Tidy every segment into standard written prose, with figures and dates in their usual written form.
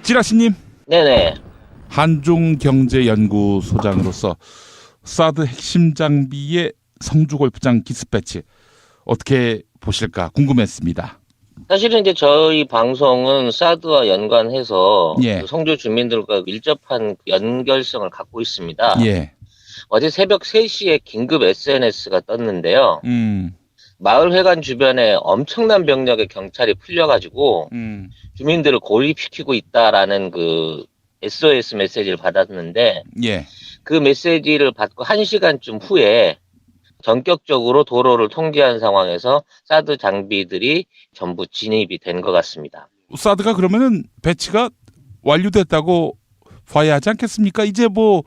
찌라시님, 네네. 한중경제연구소장으로서 사드 핵심 장비의 성주골프장 기습배치 어떻게 보실까 궁금했습니다. 사실은 이제 저희 방송은 사드와 연관해서 예, 그 성주 주민들과 밀접한 연결성을 갖고 있습니다. 예, 어제 새벽 3시에 긴급 SNS가 떴는데요. 음, 마을회관 주변에 엄청난 병력의 경찰이 풀려가지고 음, 주민들을 고립시키고 있다라는 그 SOS 메시지를 받았는데 예, 그 메시지를 받고 1시간쯤 후에 전격적으로 도로를 통제한 상황에서 사드 장비들이 전부 진입이 된 것 같습니다. 사드가 그러면은 배치가 완료됐다고 봐야 하지 않겠습니까? 이제 뭐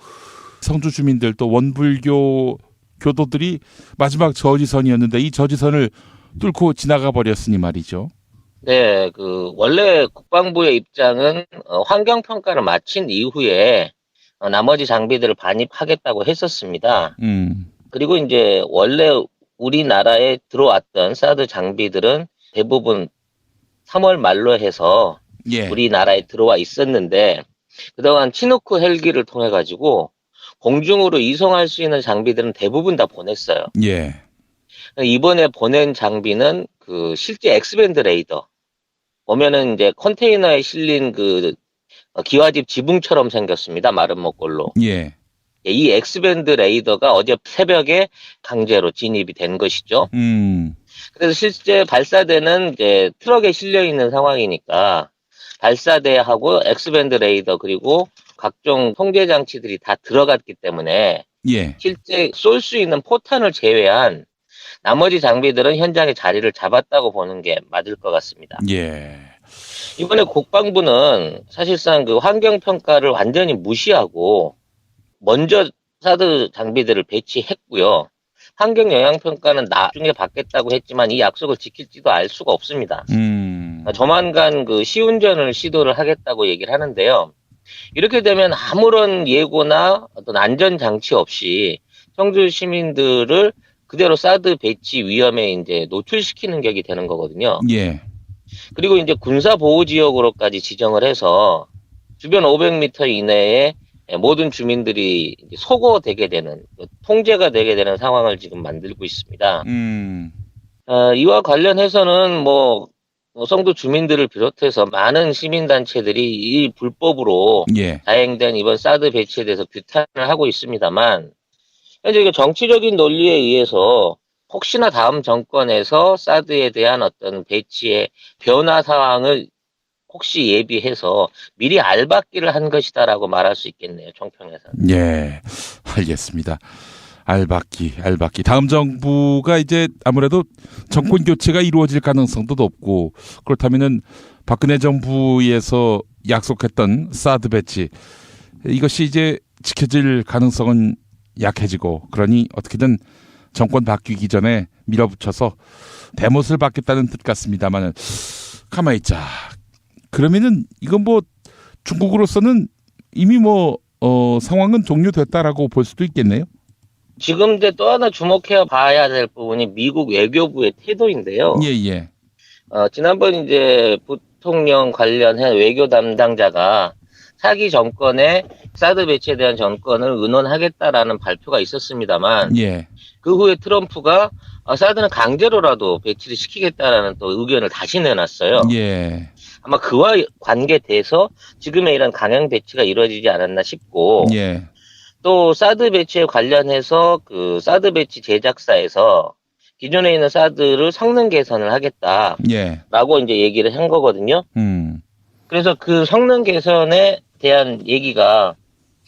성주 주민들 또 원불교 교도들이 마지막 저지선이었는데 이 저지선을 뚫고 지나가 버렸으니 말이죠. 네, 원래 국방부의 입장은 환경평가를 마친 이후에 나머지 장비들을 반입하겠다고 했었습니다. 그리고 이제 원래 우리나라에 들어왔던 사드 장비들은 대부분 3월 말로 해서 예, 우리나라에 들어와 있었는데 그동안 치누크 헬기를 통해 가지고 공중으로 이송할 수 있는 장비들은 대부분 다 보냈어요. 예, 이번에 보낸 장비는 그 실제 엑스밴드 레이더 보면은 이제 컨테이너에 실린 기와집 지붕처럼 생겼습니다. 마른 목골로. 예, 이 엑스밴드 레이더가 어제 새벽에 강제로 진입이 된 것이죠. 그래서 실제 발사대는 이제 트럭에 실려 있는 상황이니까 발사대하고 엑스밴드 레이더 그리고 각종 통제 장치들이 다 들어갔기 때문에 예, 실제 쏠 수 있는 포탄을 제외한 나머지 장비들은 현장에 자리를 잡았다고 보는 게 맞을 것 같습니다. 예, 이번에 국방부는 사실상 그 환경평가를 완전히 무시하고 먼저 사드 장비들을 배치했고요. 환경영향평가는 나중에 받겠다고 했지만 이 약속을 지킬지도 알 수가 없습니다. 조만간 그 시운전을 시도를 하겠다고 얘기를 하는데요. 이렇게 되면 아무런 예고나 어떤 안전장치 없이 청주 시민들을 그대로 사드 배치 위험에 이제 노출시키는 격이 되는 거거든요. 예, 그리고 이제 군사보호지역으로까지 지정을 해서 주변 500m 이내에 모든 주민들이 이제 소거되게 되는, 통제가 되게 되는 상황을 지금 만들고 있습니다. 이와 관련해서는 성도 주민들을 비롯해서 많은 시민단체들이 이 불법으로 예, 자행된 이번 사드 배치에 대해서 규탄을 하고 있습니다만, 현재 이게 정치적인 논리에 의해서 혹시나 다음 정권에서 사드에 대한 어떤 배치의 변화 상황을 혹시 예비해서 미리 알박기를 한 것이다라고 말할 수 있겠네요. 총평에서는. 예, 알겠습니다. 알박기. 다음 정부가 이제 아무래도 정권 교체가 이루어질 가능성도 높고 그렇다면은 박근혜 정부에서 약속했던 사드 배치 이것이 이제 지켜질 가능성은 약해지고 그러니 어떻게든 정권 바뀌기 전에 밀어붙여서 대못을 받겠다는 뜻 같습니다만은 가만히 있자. 그러면은 이건 뭐 중국으로서는 이미 상황은 종료됐다라고 볼 수도 있겠네요. 지금 이제 또 하나 주목해 봐야 될 부분이 미국 외교부의 태도인데요. 예, 예. 지난번 이제 부통령 관련한 외교 담당자가 차기 정권의 사드 배치에 대한 정권을 의논하겠다라는 발표가 있었습니다만 예. 그 후에 트럼프가 사드는 강제로라도 배치를 시키겠다라는 또 의견을 다시 내놨어요. 예. 아마 그와 관계돼서 지금의 이런 강행 배치가 이루어지지 않았나 싶고 예. 또 사드 배치에 관련해서 그 사드 배치 제작사에서 기존에 있는 사드를 성능 개선을 하겠다라고 예. 이제 얘기를 한 거거든요. 음. 그래서 그 성능 개선에 대한 얘기가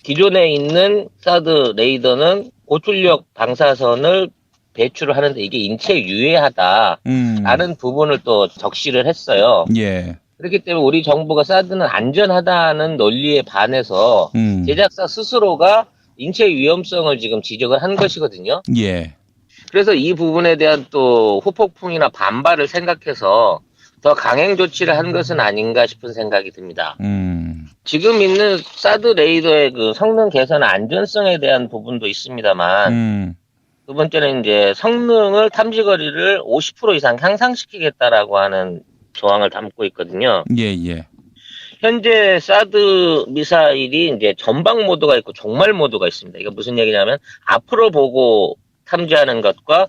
기존에 있는 사드 레이더는 고출력 방사선을 배출을 하는데 이게 인체에 유해하다라는 부분을 또 적시를 했어요. 예. 그렇기 때문에 우리 정부가 사드는 안전하다는 논리에 반해서 제작사 스스로가 인체 위험성을 지금 지적을 한 것이거든요. 예. 그래서 이 부분에 대한 또 후폭풍이나 반발을 생각해서 더 강행 조치를 한 것은 아닌가 싶은 생각이 듭니다. 지금 있는 사드 레이더의 그 성능 개선 안전성에 대한 부분도 있습니다만 두 번째는 이제 성능을 탐지거리를 50% 이상 향상시키겠다라고 하는 조항을 담고 있거든요. 예, 예. 현재 사드 미사일이 이제 전방 모드가 있고 종말 모드가 있습니다. 이게 무슨 얘기냐면 앞으로 보고 탐지하는 것과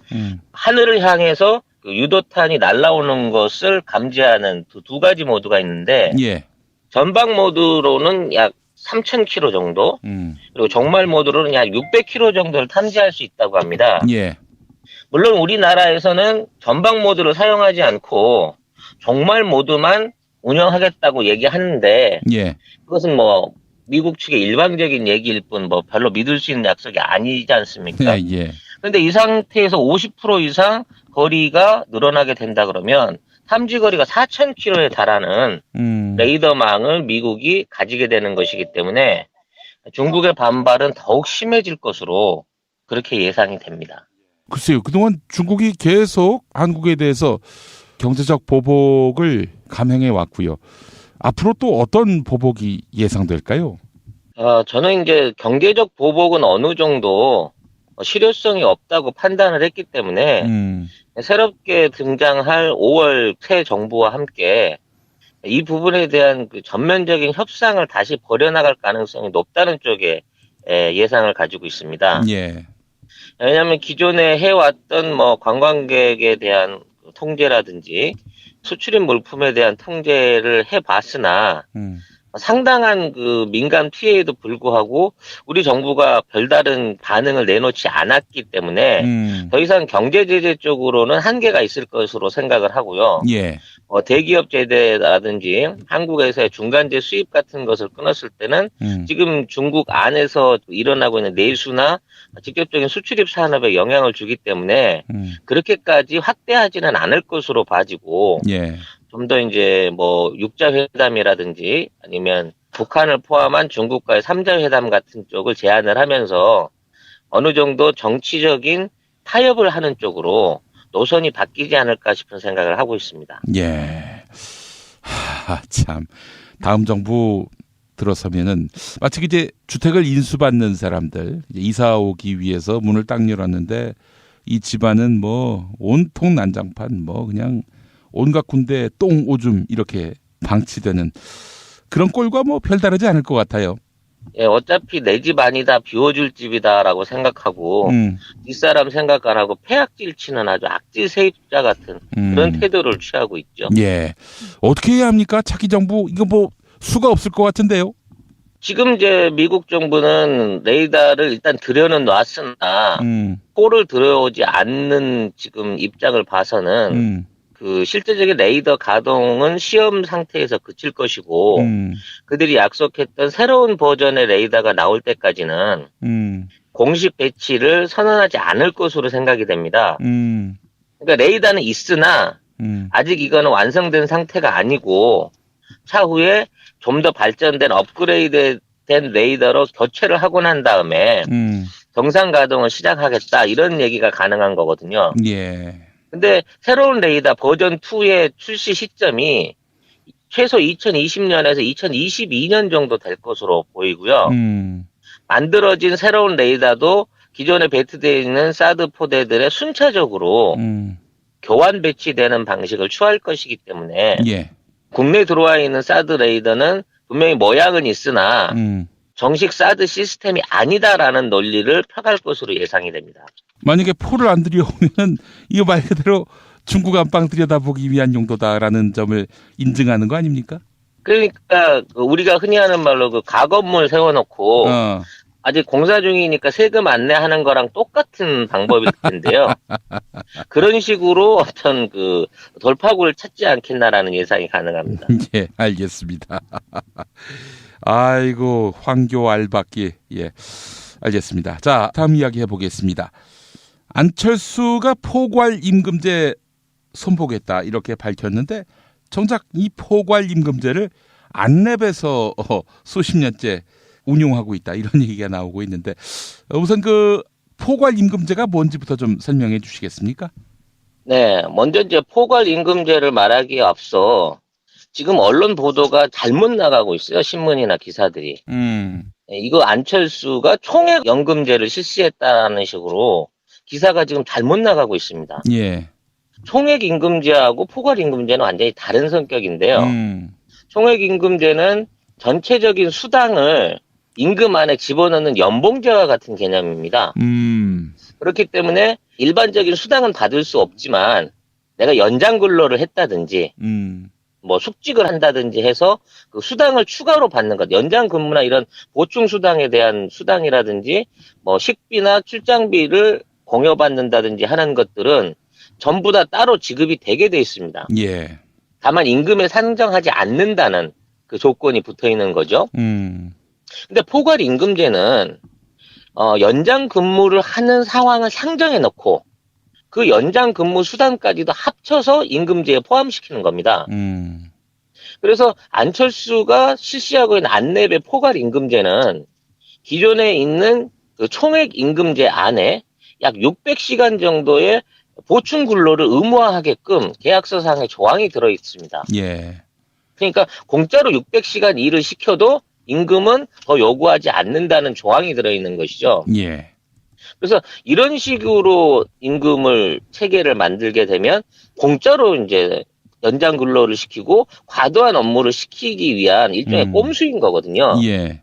하늘을 향해서 그 유도탄이 날아오는 것을 감지하는 두 가지 모드가 있는데 예. 전방 모드로는 약 3,000km 정도, 그리고 종말 모드로는 약 600km 정도를 탐지할 수 있다고 합니다. 예. 물론 우리나라에서는 전방 모드를 사용하지 않고 종말 모드만 운영하겠다고 얘기하는데 예. 그것은 뭐 미국 측의 일방적인 얘기일 뿐 뭐 별로 믿을 수 있는 약속이 아니지 않습니까? 예. 예. 그런데 이 상태에서 50% 이상 거리가 늘어나게 된다 그러면 탐지 거리가 4,000km에 달하는 레이더망을 미국이 가지게 되는 것이기 때문에 중국의 반발은 더욱 심해질 것으로 그렇게 예상이 됩니다. 글쎄요. 그동안 중국이 계속 한국에 대해서 경제적 보복을 감행해 왔고요. 앞으로 또 어떤 보복이 예상될까요? 저는 이제 경제적 보복은 어느 정도 실효성이 없다고 판단을 했기 때문에 새롭게 등장할 5월 새 정부와 함께 이 부분에 대한 그 전면적인 협상을 다시 벌여나갈 가능성이 높다는 쪽에 예상을 가지고 있습니다. 예. 왜냐하면 기존에 해왔던 뭐 관광객에 대한 통제라든지 수출입 물품에 대한 통제를 해봤으나 상당한 그 민간 피해에도 불구하고 우리 정부가 별다른 반응을 내놓지 않았기 때문에 더 이상 경제 제재 쪽으로는 한계가 있을 것으로 생각을 하고요. 예. 대기업 제재라든지 한국에서의 중간재 수입 같은 것을 끊었을 때는 지금 중국 안에서 일어나고 있는 내수나 직접적인 수출입 산업에 영향을 주기 때문에 그렇게까지 확대하지는 않을 것으로 봐지고 예. 좀 더 이제 뭐 육자회담이라든지 아니면 북한을 포함한 중국과의 3자 회담 같은 쪽을 제안을 하면서 어느 정도 정치적인 타협을 하는 쪽으로 노선이 바뀌지 않을까 싶은 생각을 하고 있습니다. 예. 참. 다음 정부 들어서면은 마치 이제 주택을 인수받는 사람들 이제 이사 오기 위해서 문을 딱 열었는데 이 집안은 뭐 온통 난장판 뭐 그냥 온갖 군데 똥 오줌 이렇게 방치되는 그런 꼴과 뭐 별다르지 않을 것 같아요. 예, 어차피 내 집 아니다 비워줄 집이다라고 생각하고 뒷사람 생각 안 하고 폐악질 치는 아주 악질 세입자 같은 그런 태도를 취하고 있죠. 예. 어떻게 해야 합니까? 차기 정부 이거 뭐 수가 없을 것 같은데요. 지금 이제 미국 정부는 레이더를 일단 들여는 놨으나 꼴을 들여오지 않는 지금 입장을 봐서는 그 실제적인 레이더 가동은 시험 상태에서 그칠 것이고 그들이 약속했던 새로운 버전의 레이더가 나올 때까지는 공식 배치를 선언하지 않을 것으로 생각이 됩니다. 그러니까 레이더는 있으나 아직 이거는 완성된 상태가 아니고 차후에 좀 더 발전된 업그레이드된 레이더로 교체를 하고 난 다음에 정상 가동을 시작하겠다 이런 얘기가 가능한 거거든요. 예. 근데 새로운 레이더 버전 2의 출시 시점이 최소 2020년에서 2022년 정도 될 것으로 보이고요. 만들어진 새로운 레이더도 기존에 배치되어 있는 사드 포대들의 순차적으로 교환 배치되는 방식을 취할 것이기 때문에 예. 국내에 들어와 있는 사드 레이더는 분명히 모양은 있으나 정식 사드 시스템이 아니다라는 논리를 펴갈 것으로 예상이 됩니다. 만약에 포를 안 들여오면 이거 말 그대로 중국 안방 들여다보기 위한 용도다라는 점을 인증하는 거 아닙니까? 그러니까 우리가 흔히 하는 말로 그 가건물 세워놓고 아직 공사 중이니까 세금 안내하는 거랑 똑같은 방법일 텐데요. 그런 식으로 어떤 그 돌파구를 찾지 않겠나라는 예상이 가능합니다. 예, 알겠습니다. 아이고 황교 알박기. 예, 알겠습니다. 자, 다음 이야기 해보겠습니다. 안철수가 포괄 임금제 선보겠다 이렇게 밝혔는데 정작 이 포괄 임금제를 안랩에서 수십 년째 운용하고 있다 이런 얘기가 나오고 있는데 우선 그 포괄 임금제가 뭔지부터 좀 설명해 주시겠습니까? 네, 먼저 이제 포괄 임금제를 말하기에 앞서 지금 언론 보도가 잘못 나가고 있어요. 신문이나 기사들이. 이거 안철수가 총액 연금제를 실시했다는 식으로 기사가 지금 잘못 나가고 있습니다. 예. 총액 임금제하고 포괄 임금제는 완전히 다른 성격인데요. 총액임금제는 전체적인 수당을 임금 안에 집어넣는 연봉제와 같은 개념입니다. 그렇기 때문에 일반적인 수당은 받을 수 없지만 내가 연장 근로를 했다든지 뭐 숙직을 한다든지 해서 그 수당을 추가로 받는 것, 연장 근무나 이런 보충 수당에 대한 수당이라든지 뭐 식비나 출장비를 공여받는다든지 하는 것들은 전부 다 따로 지급이 되게 돼 있습니다. 예. 다만 임금에 산정하지 않는다는 그 조건이 붙어 있는 거죠. 근데 포괄 임금제는 연장 근무를 하는 상황을 상정해 놓고 그 연장 근무 수당까지도 합쳐서 임금제에 포함시키는 겁니다. 그래서 안철수가 실시하고 있는 안내배 포괄 임금제는 기존에 있는 그 총액 임금제 안에 약 600시간 정도의 보충 근로를 의무화하게끔 계약서상의 조항이 들어 있습니다. 예. 그러니까 공짜로 600시간 일을 시켜도 임금은 더 요구하지 않는다는 조항이 들어 있는 것이죠. 예. 그래서 이런 식으로 임금을 체계를 만들게 되면 공짜로 이제 연장 근로를 시키고 과도한 업무를 시키기 위한 일종의 꼼수인 거거든요. 예.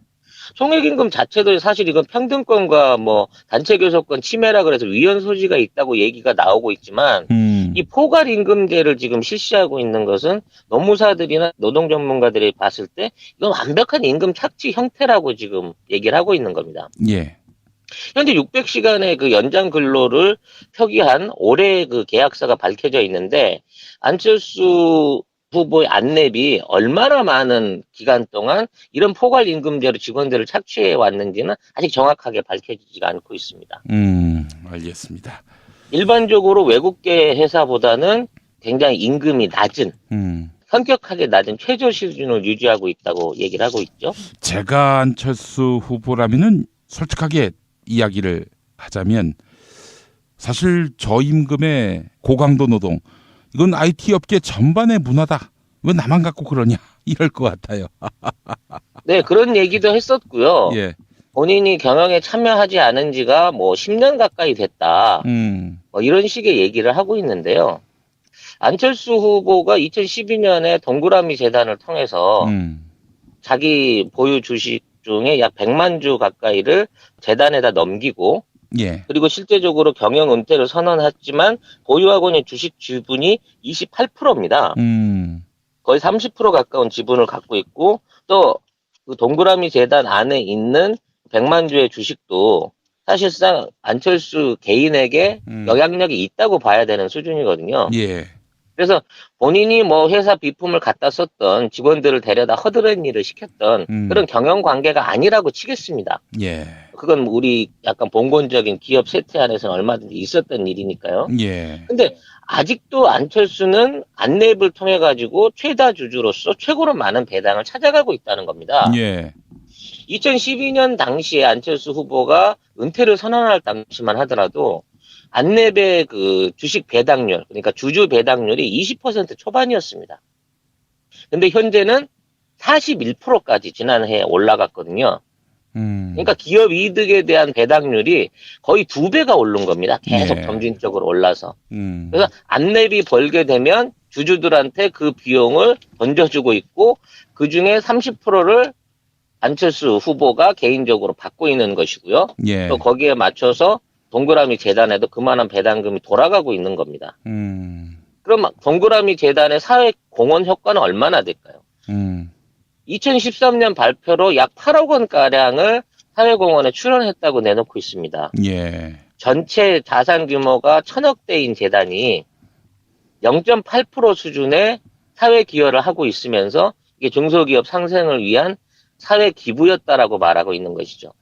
총액임금 자체도 사실 이건 평등권과 뭐 단체교섭권 침해라 그래서 위헌 소지가 있다고 얘기가 나오고 있지만 이 포괄임금제를 지금 실시하고 있는 것은 노무사들이나 노동 전문가들이 봤을 때 이건 완벽한 임금 착취 형태라고 지금 얘기를 하고 있는 겁니다. 예. 현재 600시간의 그 연장 근로를 표기한 올해 그 계약서가 밝혀져 있는데 안철수 후보의 안내비 얼마나 많은 기간 동안 이런 포괄 임금제로 직원들을 착취해 왔는지는 아직 정확하게 밝혀지지가 않고 있습니다. 알겠습니다. 일반적으로 외국계 회사보다는 굉장히 임금이 낮은 현격하게 낮은 최저 수준을 유지하고 있다고 얘기를 하고 있죠. 제가 안철수 후보라면은 솔직하게 이야기를 하자면 사실 저임금의 고강도 노동 이건 IT 업계 전반의 문화다. 왜 나만 갖고 그러냐 이럴 것 같아요. 네, 그런 얘기도 했었고요. 예. 본인이 경영에 참여하지 않은 지가 뭐 10년 가까이 됐다. 뭐 이런 식의 얘기를 하고 있는데요. 안철수 후보가 2012년에 동그라미 재단을 통해서 자기 보유 주식 중에 약 100만 주 가까이를 재단에다 넘기고 예. 그리고 실제적으로 경영 은퇴를 선언했지만 보유하고 있는 주식 지분이 28%입니다. 거의 30% 가까운 지분을 갖고 있고 또 그 동그라미 재단 안에 있는 100만 주의 주식도 사실상 안철수 개인에게 영향력이 있다고 봐야 되는 수준이거든요. 예. 그래서 본인이 뭐 회사 비품을 갖다 썼던 직원들을 데려다 허드렛 일을 시켰던 그런 경영 관계가 아니라고 치겠습니다. 예. 그건 우리 약간 봉건적인 기업 세태 안에서는 얼마든지 있었던 일이니까요. 예. 근데 아직도 안철수는 안내입을 통해 가지고 최다 주주로서 최고로 많은 배당을 찾아가고 있다는 겁니다. 예. 2012년 당시에 안철수 후보가 은퇴를 선언할 당시만 하더라도 안내배 그 주식 배당률, 그러니까 주주 배당률이 20% 초반이었습니다. 근데 현재는 41%까지 지난해에 올라갔거든요. 그러니까 기업 이득에 대한 배당률이 거의 2배가 오른 겁니다. 계속 네. 점진적으로 올라서. 그래서 안내비 벌게 되면 주주들한테 그 비용을 던져주고 있고 그중에 30%를 안철수 후보가 개인적으로 받고 있는 것이고요. 예. 또 거기에 맞춰서 동그라미 재단에도 그만한 배당금이 돌아가고 있는 겁니다. 그럼 동그라미 재단의 사회 공헌 효과는 얼마나 될까요? 2013년 발표로 약 8억 원가량을 사회공헌에 출연했다고 내놓고 있습니다. 예. 전체 자산 규모가 1,000억대인 재단이 0.8% 수준의 사회 기여를 하고 있으면서 이게 중소기업 상생을 위한 사회 기부였다라고 말하고 있는 것이죠.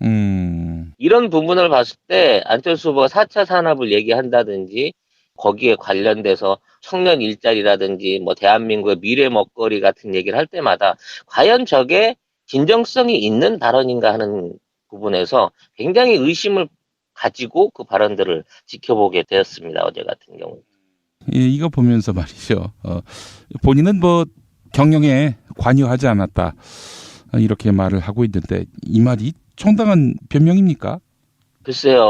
이런 부분을 봤을 때 안철수 후보가 4차 산업을 얘기한다든지 거기에 관련돼서 청년 일자리라든지 뭐 대한민국의 미래 먹거리 같은 얘기를 할 때마다 과연 저게 진정성이 있는 발언인가 하는 부분에서 굉장히 의심을 가지고 그 발언들을 지켜보게 되었습니다. 어제 같은 경우. 예, 이거 보면서 말이죠. 본인은 뭐 경영에 관여하지 않았다. 이렇게 말을 하고 있는데 이 말이 정당한 변명입니까? 글쎄요.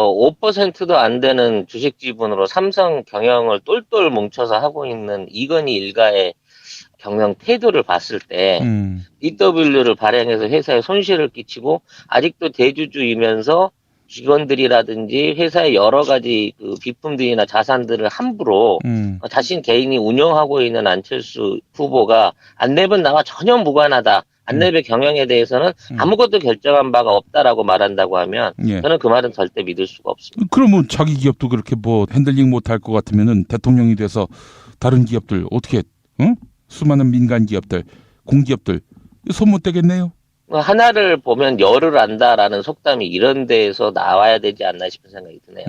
5%도 안 되는 주식 지분으로 삼성 경영을 똘똘 뭉쳐서 하고 있는 이건희 일가의 경영 태도를 봤을 때 DW를 발행해서 회사에 손실을 끼치고 아직도 대주주이면서 직원들이라든지 회사의 여러 가지 그 비품들이나 자산들을 함부로 자신 개인이 운영하고 있는 안철수 후보가 안내변 나와 전혀 무관하다. 안내변 경영에 대해서는 아무것도 결정한 바가 없다라고 말한다고 하면 예. 저는 그 말은 절대 믿을 수가 없습니다. 그러면 자기 기업도 그렇게 뭐 핸들링 못할 것 같으면은 대통령이 돼서 다른 기업들 어떻게 수많은 민간 기업들, 공기업들 손 못 대겠네요. 하나를 보면 열을 안다라는 속담이 이런 데에서 나와야 되지 않나 싶은 생각이 드네요.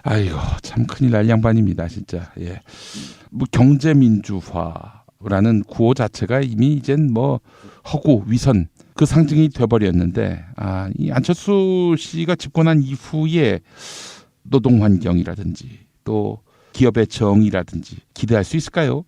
아이고 참 큰일 날 양반입니다 진짜. 예. 뭐 경제민주화라는 구호 자체가 이미 이젠 뭐 허구 위선 그 상징이 돼버렸는데 이 안철수 씨가 집권한 이후에 노동 환경이라든지 또 기업의 정의라든지 기대할 수 있을까요?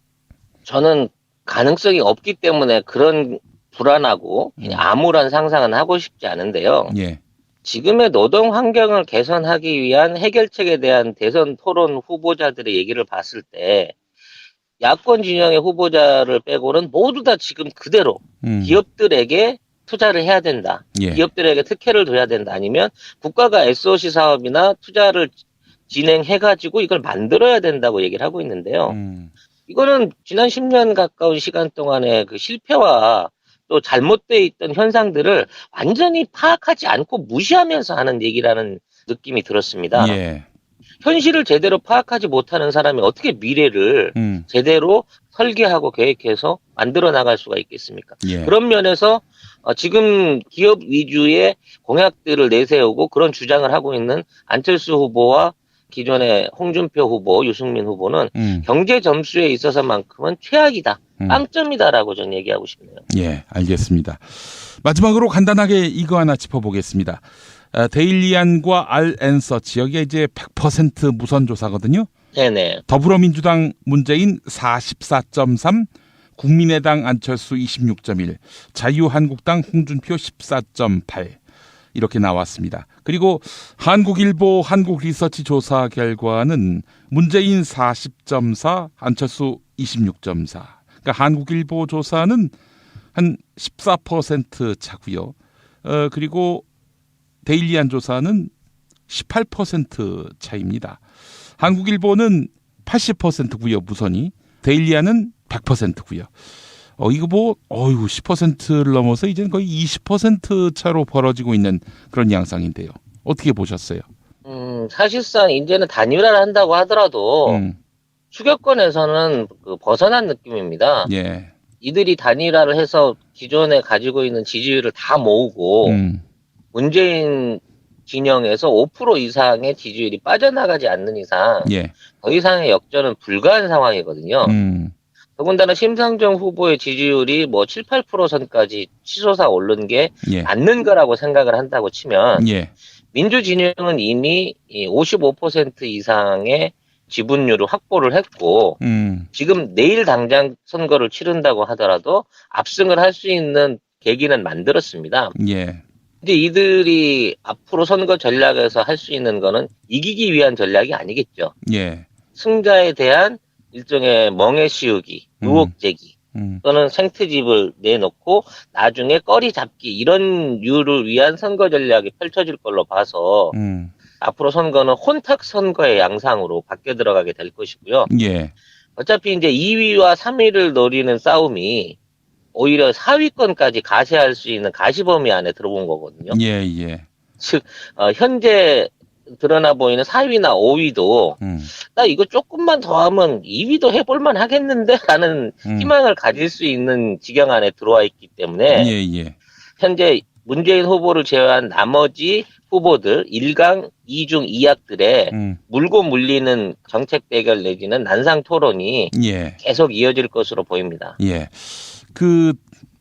저는 가능성이 없기 때문에 그런 불안하고 그냥 암울한 상상은 하고 싶지 않은데요. 예. 지금의 노동 환경을 개선하기 위한 해결책에 대한 대선 토론 후보자들의 얘기를 봤을 때 야권 진영의 후보자를 빼고는 모두 다 지금 그대로 기업들에게 투자를 해야 된다. 예. 기업들에게 특혜를 둬야 된다. 아니면 국가가 SOC 사업이나 투자를 진행해가지고 이걸 만들어야 된다고 얘기를 하고 있는데요. 이거는 지난 10년 가까운 시간 동안의 그 실패와 또 잘못되어 있던 현상들을 완전히 파악하지 않고 무시하면서 하는 얘기라는 느낌이 들었습니다. 예. 현실을 제대로 파악하지 못하는 사람이 어떻게 미래를 제대로 설계하고 계획해서 만들어 나갈 수가 있겠습니까? 예. 그런 면에서 지금 기업 위주의 공약들을 내세우고 그런 주장을 하고 있는 안철수 후보와 기존의 홍준표 후보, 유승민 후보는 경제 점수에 있어서만큼은 최악이다. 빵점이다라고 저는 얘기하고 싶네요. 예, 알겠습니다. 마지막으로 간단하게 이거 하나 짚어보겠습니다. 데일리안과 알앤서치 여기에 이제 100% 무선 조사거든요. 네네. 더불어민주당 문재인 44.3, 국민의당 안철수 26.1, 자유한국당 홍준표 14.8 이렇게 나왔습니다. 그리고 한국일보 한국리서치 조사 결과는 문재인 40.4, 안철수 26.4. 그러니까 한국일보 조사는 한 14% 차고요. 그리고 데일리안 조사는 18% 차입니다. 한국일보는 80%고요, 무선이. 데일리안은 100%고요. 이거 뭐, 10%를 넘어서 이제는 거의 20% 차로 벌어지고 있는 그런 양상인데요. 어떻게 보셨어요? 사실상 이제는 단일화를 한다고 하더라도 추격권에서는 벗어난 느낌입니다. 예. 이들이 단일화를 해서 기존에 가지고 있는 지지율을 다 모으고 문재인 진영에서 5% 이상의 지지율이 빠져나가지 않는 이상 예. 더 이상의 역전은 불가한 상황이거든요. 더군다나 심상정 후보의 지지율이 뭐 7, 8% 선까지 치솟아 오른 게 예. 맞는 거라고 생각을 한다고 치면 예. 민주진영은 이미 55% 이상의 지분율을 확보를 했고 지금 내일 당장 선거를 치른다고 하더라도 압승을 할 수 있는 계기는 만들었습니다. 예. 이제 이들이 앞으로 선거 전략에서 할 수 있는 거는 이기기 위한 전략이 아니겠죠. 예. 승자에 대한 일종의 멍에 씌우기, 의혹 제기 또는 생트집을 내놓고 나중에 꺼리 잡기 이런 류를 위한 선거 전략이 펼쳐질 걸로 봐서 앞으로 선거는 혼탁 선거의 양상으로 바뀌어 들어가게 될 것이고요. 예. 어차피 이제 2위와 3위를 노리는 싸움이 오히려 4위권까지 가세할 수 있는 가시범위 안에 들어온 거거든요. 예. 예. 즉 현재 드러나 보이는 4위나 5위도 나 이거 조금만 더 하면 2위도 해볼만 하겠는데 라는 희망을 가질 수 있는 지경 안에 들어와 있기 때문에 예. 예. 현재 문재인 후보를 제외한 나머지 후보들 1강, 2중, 2약들의 물고 물리는 정책 대결 내지는 난상 토론이 예. 계속 이어질 것으로 보입니다. 예. 그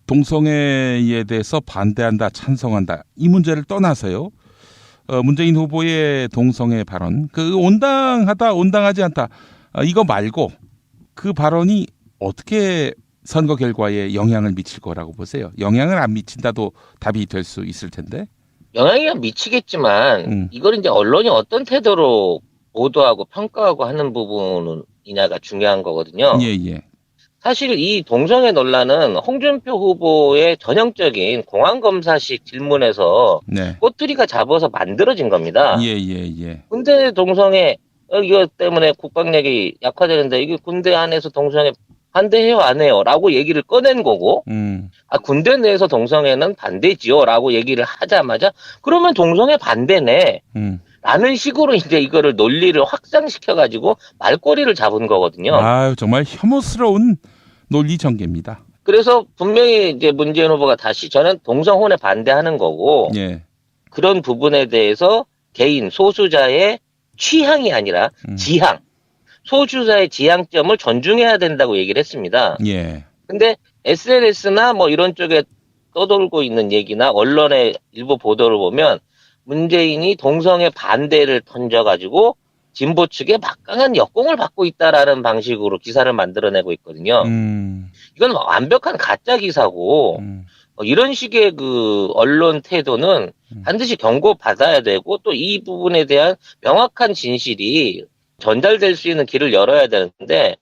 동성애에 대해서 반대한다, 찬성한다 이 문제를 떠나서요. 문재인 후보의 동성애 발언, 그 온당하다, 온당하지 않다 이거 말고 그 발언이 어떻게 선거 결과에 영향을 미칠 거라고 보세요? 영향을 안 미친다도 답이 될 수 있을 텐데. 영향이 미치겠지만 이걸 이제 언론이 어떤 태도로 보도하고 평가하고 하는 부분이냐가 중요한 거거든요. 예, 예. 사실 이 동성애 논란은 홍준표 후보의 전형적인 공안검사식 질문에서 네. 꼬투리가 잡아서 만들어진 겁니다. 예. 군대 동성애 이거 때문에 국방력이 약화되는데 이게 군대 안에서 동성애 반대해요 안 해요? 라고 얘기를 꺼낸 거고 군대 내에서 동성애는 반대지요 라고 얘기를 하자마자 그러면 동성애 반대네 라는 식으로 이제 이거를 논리를 확장시켜가지고 말꼬리를 잡은 거거든요. 아유, 정말 혐오스러운 논리 전개입니다. 그래서 분명히 이제 문재인 후보가 다시 저는 동성혼에 반대하는 거고 예. 그런 부분에 대해서 개인 소수자의 취향이 아니라 지향, 소수자의 지향점을 존중해야 된다고 얘기를 했습니다. 예. 근데 SNS나 뭐 이런 쪽에 떠돌고 있는 얘기나 언론의 일부 보도를 보면 문재인이 동성애 반대를 던져가지고 진보 측에 막강한 역공을 받고 있다라는 방식으로 기사를 만들어내고 있거든요. 이건 완벽한 가짜 기사고 이런 식의 그 언론 태도는 반드시 경고받아야 되고 또 이 부분에 대한 명확한 진실이 전달될 수 있는 길을 열어야 되는데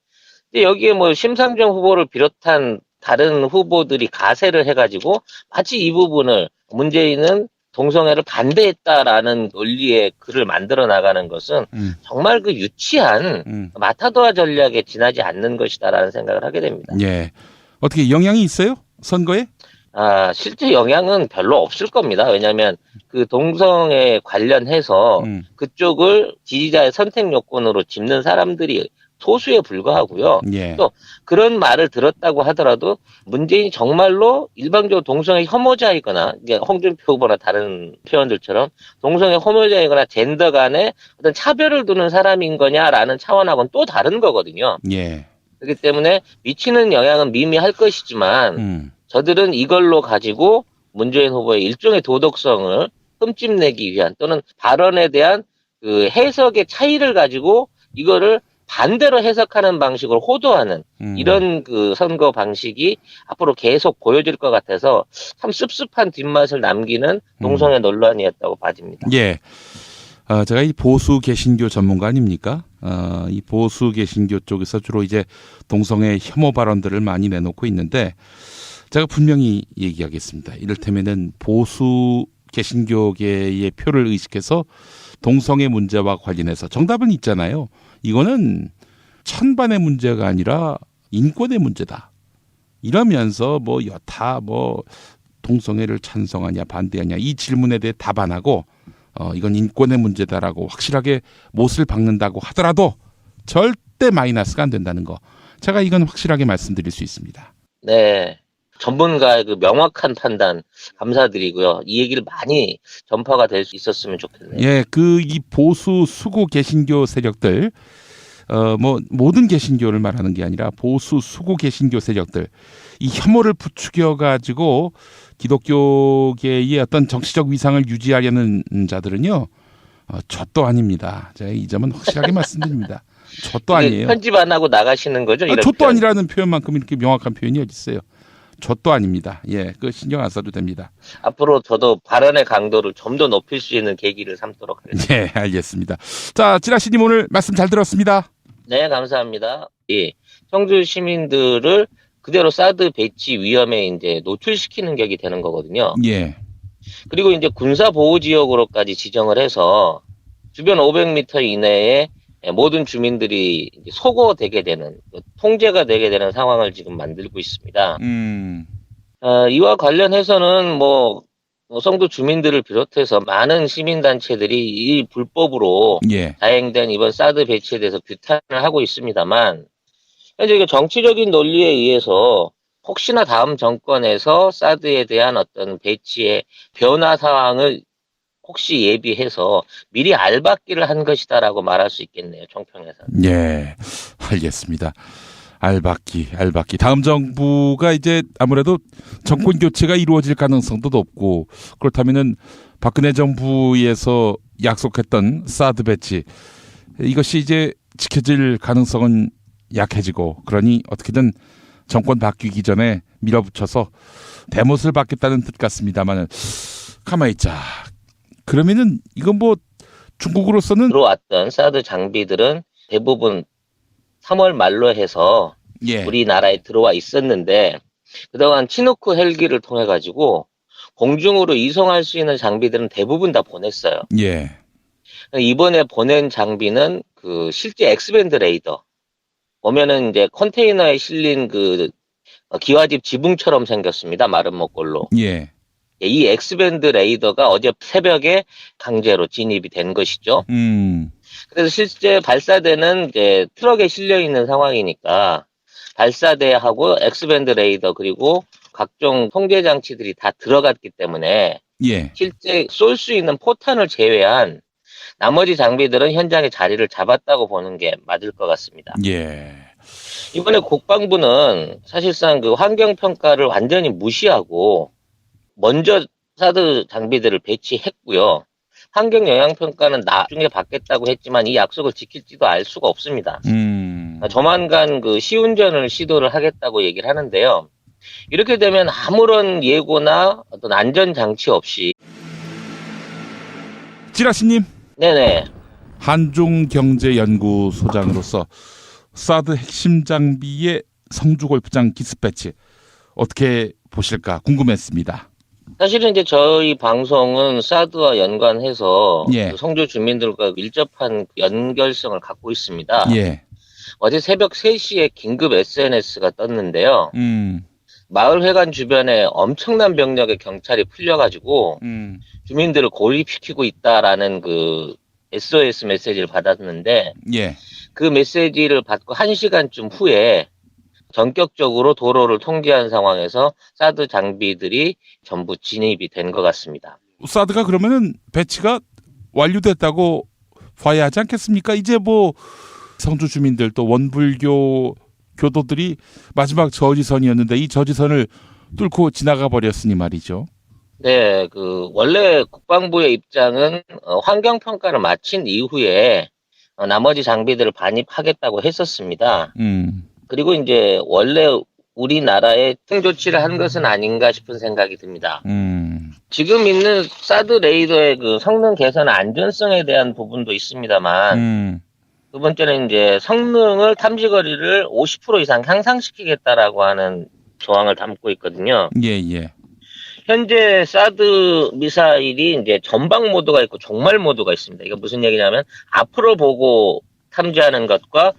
여기에 뭐 심상정 후보를 비롯한 다른 후보들이 가세를 해가지고 마치 이 부분을 문재인은 동성애를 반대했다라는 논리의 글을 만들어 나가는 것은 정말 그 유치한 마타도아 전략에 지나지 않는 것이다라는 생각을 하게 됩니다. 예. 어떻게 영향이 있어요? 선거에? 실제 영향은 별로 없을 겁니다. 왜냐하면 그 동성애 관련해서 그쪽을 지지자의 선택 요건으로 짚는 사람들이 소수에 불과하고요. 예. 또 그런 말을 들었다고 하더라도 문재인이 정말로 일방적으로 동성애 혐오자이거나 이게 홍준표 후보나 다른 표현들처럼 동성애 혐오자이거나 젠더 간의 어떤 차별을 두는 사람인 거냐라는 차원하고는 또 다른 거거든요. 예. 그렇기 때문에 미치는 영향은 미미할 것이지만 저들은 이걸로 가지고 문재인 후보의 일종의 도덕성을 흠집내기 위한 또는 발언에 대한 그 해석의 차이를 가지고 이거를 반대로 해석하는 방식으로 호도하는 이런 그 선거 방식이 앞으로 계속 보여질 것 같아서 참 씁씁한 뒷맛을 남기는 동성애 논란이었다고 봐집니다. 예. 제가 이 보수 개신교 전문가 아닙니까? 이 보수 개신교 쪽에서 주로 이제 동성애 혐오 발언들을 많이 내놓고 있는데 제가 분명히 얘기하겠습니다. 이를테면은 보수 개신교계의 표를 의식해서 동성애 문제와 관련해서 정답은 있잖아요. 이거는 찬반의 문제가 아니라 인권의 문제다. 이러면서 뭐 여타 뭐 동성애를 찬성하냐 반대하냐 이 질문에 대해 답 안 하고 이건 인권의 문제다라고 확실하게 못을 박는다고 하더라도 절대 마이너스가 안 된다는 거. 제가 이건 확실하게 말씀드릴 수 있습니다. 네. 전문가의 그 명확한 판단 감사드리고요. 이 얘기를 많이 전파가 될 수 있었으면 좋겠네요. 예, 이 보수 수구 개신교 세력들, 뭐 모든 개신교를 말하는 게 아니라 보수 수구 개신교 세력들, 이 혐오를 부추겨 가지고 기독교계의 어떤 정치적 위상을 유지하려는 자들은요, 젖도 아닙니다. 제가 이 점은 확실하게 말씀드립니다. 젖도 아니에요. 편집 안 하고 나가시는 거죠? 이런 젖도 표현. 아니라는 표현만큼 이렇게 명확한 표현이 어디 있어요? 젖도 아닙니다. 예, 그 신경 안 써도 됩니다. 앞으로 저도 발언의 강도를 좀 더 높일 수 있는 계기를 삼도록 하겠습니다. 예, 알겠습니다. 자, 찌라시님 오늘 말씀 잘 들었습니다. 네, 감사합니다. 예, 청주 시민들을 그대로 사드 배치 위험에 이제 노출시키는 격이 되는 거거든요. 예, 그리고 이제 군사 보호 지역으로까지 지정을 해서 주변 500m 이내에 모든 주민들이 이제 소거되게 되는 통제가 되게 되는 상황을 지금 만들고 있습니다. 이와 관련해서는 뭐 성도 주민들을 비롯해서 많은 시민단체들이 이 불법으로 예, 자행된 이번 사드 배치에 대해서 규탄을 하고 있습니다만 현재 이게 정치적인 논리에 의해서 혹시나 다음 정권에서 사드에 대한 어떤 배치의 변화 상황을 혹시 예비해서 미리 알박기를 한 것이다라고 말할 수 있겠네요. 총평에서는. 예, 알겠습니다. 알박기. 다음 정부가 이제 아무래도 정권 교체가 이루어질 가능성도 높고 그렇다면은 박근혜 정부에서 약속했던 사드 배치 이것이 이제 지켜질 가능성은 약해지고 그러니 어떻게든 정권 바뀌기 전에 밀어붙여서 대못을 받겠다는 뜻 같습니다만은 가만히 있자. 그러면은 이건 뭐 중국으로서는 들어왔던 사드 장비들은 대부분 3월 말로 해서 예. 우리나라에 들어와 있었는데 그동안 치누크 헬기를 통해 가지고 공중으로 이송할 수 있는 장비들은 대부분 다 보냈어요. 예. 이번에 보낸 장비는 그 실제 엑스밴드 레이더 보면은 이제 컨테이너에 실린 그 기와집 지붕처럼 생겼습니다. 마른 목골로. 예. 이 엑스밴드 레이더가 어제 새벽에 강제로 진입이 된 것이죠. 그래서 실제 발사대는 이제 트럭에 실려 있는 상황이니까 발사대하고 엑스밴드 레이더 그리고 각종 통제 장치들이 다 들어갔기 때문에 예. 실제 쏠 수 있는 포탄을 제외한 나머지 장비들은 현장에 자리를 잡았다고 보는 게 맞을 것 같습니다. 예. 이번에 국방부는 사실상 그 환경 평가를 완전히 무시하고 먼저 사드 장비들을 배치했고요. 환경 영향 평가는 나중에 받겠다고 했지만 이 약속을 지킬지도 알 수가 없습니다. 조만간 그 시운전을 시도를 하겠다고 얘기를 하는데요. 이렇게 되면 아무런 예고나 어떤 안전 장치 없이 찌라시님, 네네. 한중경제연구소장으로서 사드 핵심 장비의 성주골프장 디스패치 어떻게 보실까 궁금했습니다. 사실은 이제 저희 방송은 사드와 연관해서 예. 그 성주 주민들과 밀접한 연결성을 갖고 있습니다. 예. 어제 새벽 3시에 긴급 SNS가 떴는데요. 음. 마을회관 주변에 엄청난 병력의 경찰이 풀려가지고 주민들을 고립시키고 있다라는 그 SOS 메시지를 받았는데 예. 그 메시지를 받고 1시간쯤 후에 전격적으로 도로를 통제한 상황에서 사드 장비들이 전부 진입이 된 것 같습니다. 사드가 그러면은 배치가 완료됐다고 봐야 하지 않겠습니까? 이제 뭐 성주 주민들 또 원불교 교도들이 마지막 저지선이었는데 이 저지선을 뚫고 지나가 버렸으니 말이죠. 네, 그 원래 국방부의 입장은 환경 평가를 마친 이후에 나머지 장비들을 반입하겠다고 했었습니다. 그리고 이제 원래 우리나라에 특정 조치를 한 것은 아닌가 싶은 생각이 듭니다. 지금 있는 사드 레이더의 그 성능 개선 안전성에 대한 부분도 있습니다만 두 번째는 이제 성능을 탐지거리를 50% 이상 향상시키겠다라고 하는 조항을 담고 있거든요. 예, 예. 현재 사드 미사일이 이제 전방 모드가 있고 종말 모드가 있습니다. 이게 무슨 얘기냐면 앞으로 보고 탐지하는 것과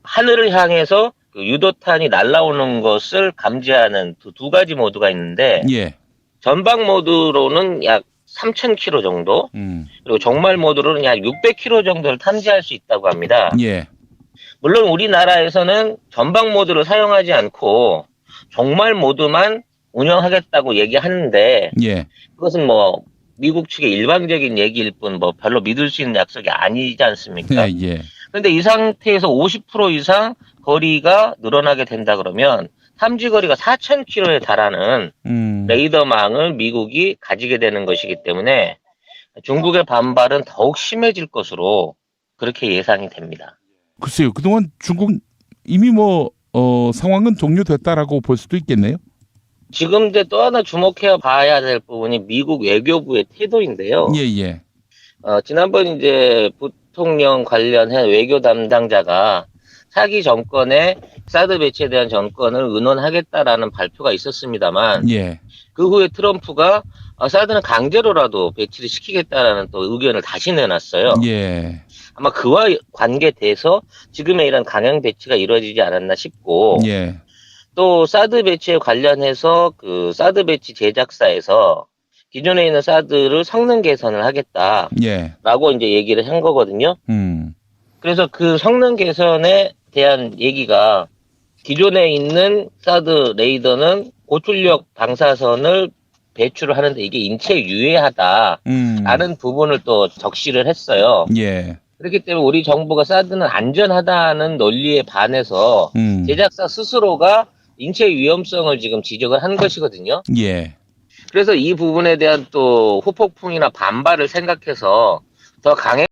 하늘을 향해서 그 유도탄이 날아오는 것을 감지하는 두 가지 모드가 있는데 예. 전방 모드로는 약 3,000km 정도 그리고 종말 모드로는 약 600km 정도를 탐지할 수 있다고 합니다. 예. 물론 우리나라에서는 전방 모드를 사용하지 않고 종말 모드만 운영하겠다고 얘기하는데 예. 그것은 뭐 미국 측의 일방적인 얘기일 뿐 뭐 별로 믿을 수 있는 약속이 아니지 않습니까? 예, 예. 그런데 이 상태에서 50% 이상 거리가 늘어나게 된다 그러면 탐지 거리가 4,000km에 달하는 레이더망을 미국이 가지게 되는 것이기 때문에 중국의 반발은 더욱 심해질 것으로 그렇게 예상이 됩니다. 글쎄요. 그동안 중국 이미 뭐 상황은 종료됐다라고 볼 수도 있겠네요. 지금 이제 또 하나 주목해 봐야 될 부분이 미국 외교부의 태도인데요. 예, 예. 지난번 이제 부통령 관련해 외교 담당자가 차기 정권의 사드 배치에 대한 정권을 의논하겠다라는 발표가 있었습니다만 예. 그 후에 트럼프가 사드는 강제로라도 배치를 시키겠다라는 또 의견을 다시 내놨어요. 예. 아마 그와 관계돼서 지금의 이런 강행 배치가 이루어지지 않았나 싶고 예. 또 사드 배치에 관련해서 그 사드 배치 제작사에서 기존에 있는 사드를 성능 개선을 하겠다라고 예. 이제 얘기를 한 거거든요. 그래서 그 성능 개선에 대한 얘기가 기존에 있는 사드 레이더는 고출력 방사선을 배출을 하는데 이게 인체에 유해하다라는 부분을 또 적시를 했어요. 예. 그렇기 때문에 우리 정부가 사드는 안전하다는 논리에 반해서 제작사 스스로가 인체 위험성을 지금 지적을 한 것이거든요. 예. 그래서 이 부분에 대한 또 후폭풍이나 반발을 생각해서 더 강해